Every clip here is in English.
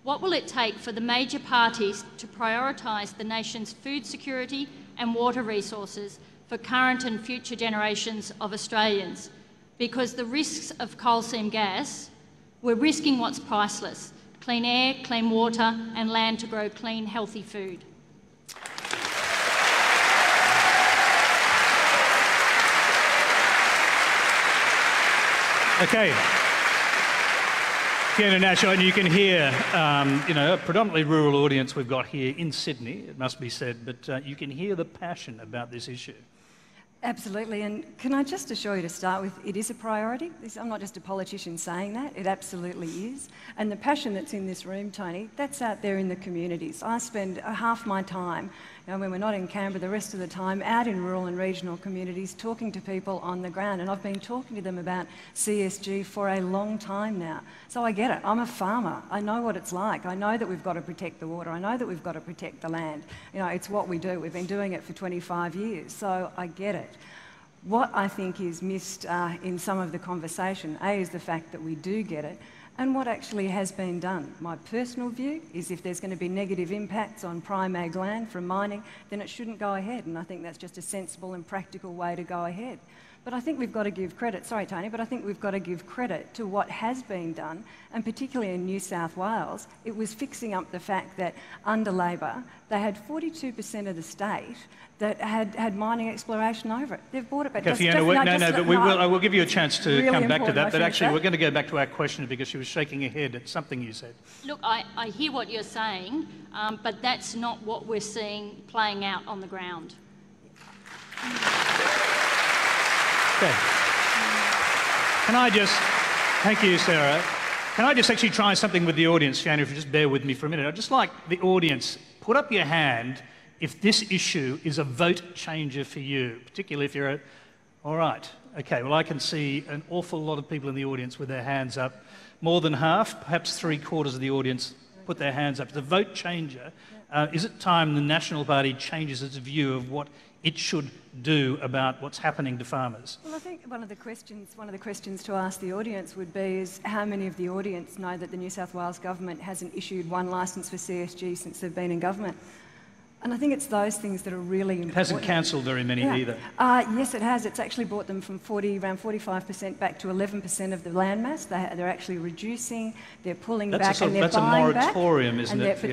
What will it take for the major parties to prioritise the nation's food security and water resources for current and future generations of Australians? Because the risks of coal seam gas, we're risking what's priceless: clean air, clean water and land to grow clean, healthy food. Okay. Fiona Nash, and you can hear, a predominantly rural audience we've got here in Sydney, it must be said, but you can hear the passion about this issue. Absolutely, and can I just assure you to start with, it is a priority. I'm not just a politician saying that, it absolutely is. And the passion that's in this room, Tony, that's out there in the communities. I spend half my time, when we're not in Canberra, the rest of the time out in rural and regional communities talking to people on the ground, and I've been talking to them about CSG for a long time now. So I get it, I'm a farmer, I know what it's like, I know that we've got to protect the water, I know that we've got to protect the land. It's what we do, we've been doing it for 25 years, so I get it. What I think is missed in some of the conversation, is the fact that we do get it, and what actually has been done. My personal view is if there's going to be negative impacts on prime ag land from mining, then it shouldn't go ahead, and I think that's just a sensible and practical way to go ahead. But I think we've got to give credit, sorry Tony, but I think we've got to give credit to what has been done, and particularly in New South Wales, it was fixing up the fact that under Labor, they had 42% of the state that had mining exploration over it. They've bought it back. Okay, Fiona, I will give you a chance to really come back to that, but actually we're going to go back to our question because she was shaking her head at something you said. Look, I hear what you're saying, but that's not what we're seeing playing out on the ground. Okay. Thank you, Sarah. Can I just actually try something with the audience, Fiona, if you just bear with me for a minute? I'd just like the audience, put up your hand if this issue is a vote changer for you, particularly if you're all right. Okay, well, I can see an awful lot of people in the audience with their hands up. More than half, perhaps 3/4 of the audience put their hands up. It's a vote changer. Is it time the National Party changes its view of what it should do about what's happening to farmers? Well, I think one of the questions to ask the audience would be is how many of the audience know that the New South Wales government hasn't issued one licence for CSG since they've been in government? And I think it's those things that are really important. It hasn't cancelled very many either. Yes, it has. It's actually brought them from around 45% back to 11% of the landmass. They're actually reducing, they're pulling back and they're buying back. That's a moratorium, isn't it? But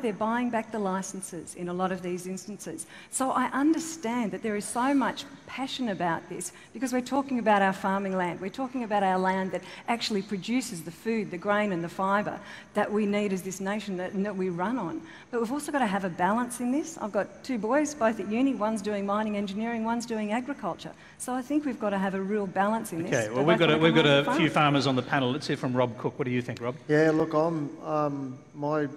they're buying back the licences in a lot of these instances. So I understand that there is so much passion about this because we're talking about our farming land. We're talking about our land that actually produces the food, the grain and the fibre that we need as this nation and that we run on. But we've also got to have a balance in this. I've got two boys, both at uni. One's doing mining engineering, one's doing agriculture. So I think we've got to have a real balance in this. Okay, well, we've got a few farmers on the panel. Let's hear from Rob Cook. What do you think, Rob? Yeah, look, my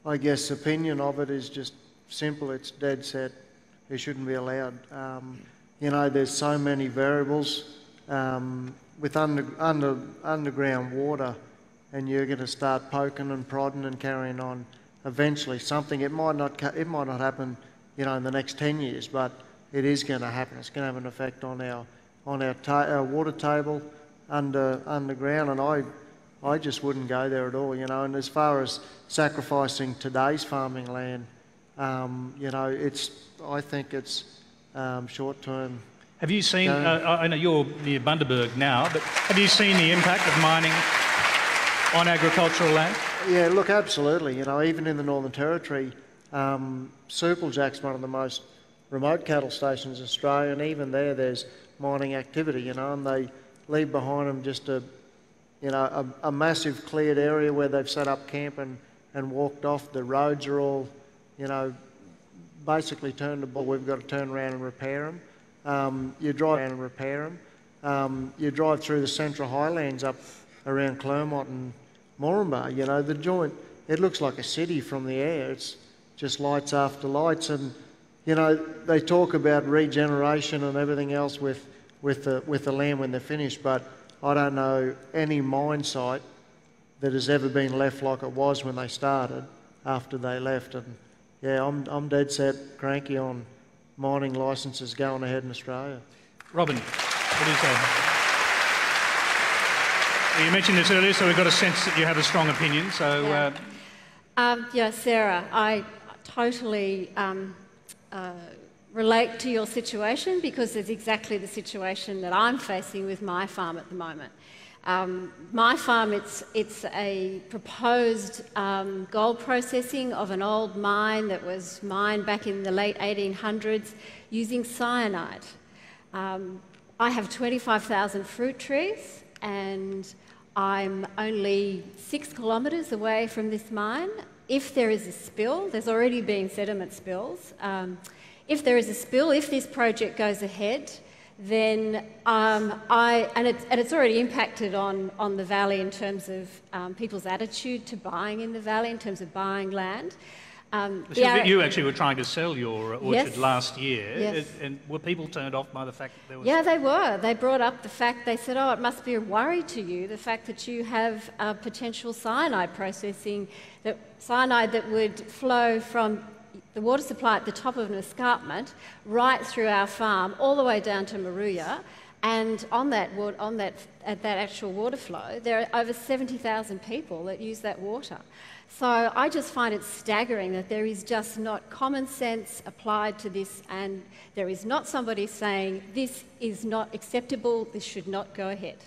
opinion of it is just simple. It's dead set. It shouldn't be allowed. There's so many variables with underground water, and you're going to start poking and prodding and carrying on. Eventually, it might not happen, in the next 10 years, but it is going to happen. It's going to have an effect on our water table underground, and I just wouldn't go there at all, And as far as sacrificing today's farming land, I think it's short term. Have you seen? I know you're near Bundaberg now, but have you seen the impact of mining on agricultural land? Yeah, look, absolutely. Even in the Northern Territory, Supplejack's one of the most remote cattle stations in Australia, and even there's mining activity, and they leave behind them just a massive cleared area where they've set up camp and walked off. The roads are all, basically turned to ball. We've got to turn around and repair them. You drive through the Central Highlands up around Clermont and Moranbah, the joint, it looks like a city from the air. It's just lights after lights, and they talk about regeneration and everything else with the land when they're finished, but I don't know any mine site that has ever been left like it was when they started after they left. And yeah, I'm dead set cranky on mining licences going ahead in Australia. Robyn, what do you say? You mentioned this earlier, so we've got a sense that you have a strong opinion. So, yeah, Sarah, I totally relate to your situation, because it's exactly the situation that I'm facing with my farm at the moment. My farm, it's a proposed gold processing of an old mine that was mined back in the late 1800s using cyanide. I have 25,000 fruit trees, and I'm only 6 kilometres away from this mine. If there is a spill, there's already been sediment spills. If there is a spill, if this project goes ahead, then it's already impacted on the valley in terms of people's attitude to buying in the valley, in terms of buying land. You actually were trying to sell your orchard last year, yes. And were people turned off by the fact that there was... Yeah, they were. They brought up the fact, they said, oh, it must be a worry to you, the fact that you have potential cyanide processing, cyanide that would flow from the water supply at the top of an escarpment right through our farm, all the way down to Maruya. And at that actual water flow, there are over 70,000 people that use that water. So I just find it staggering that there is just not common sense applied to this, and there is not somebody saying this is not acceptable, this should not go ahead.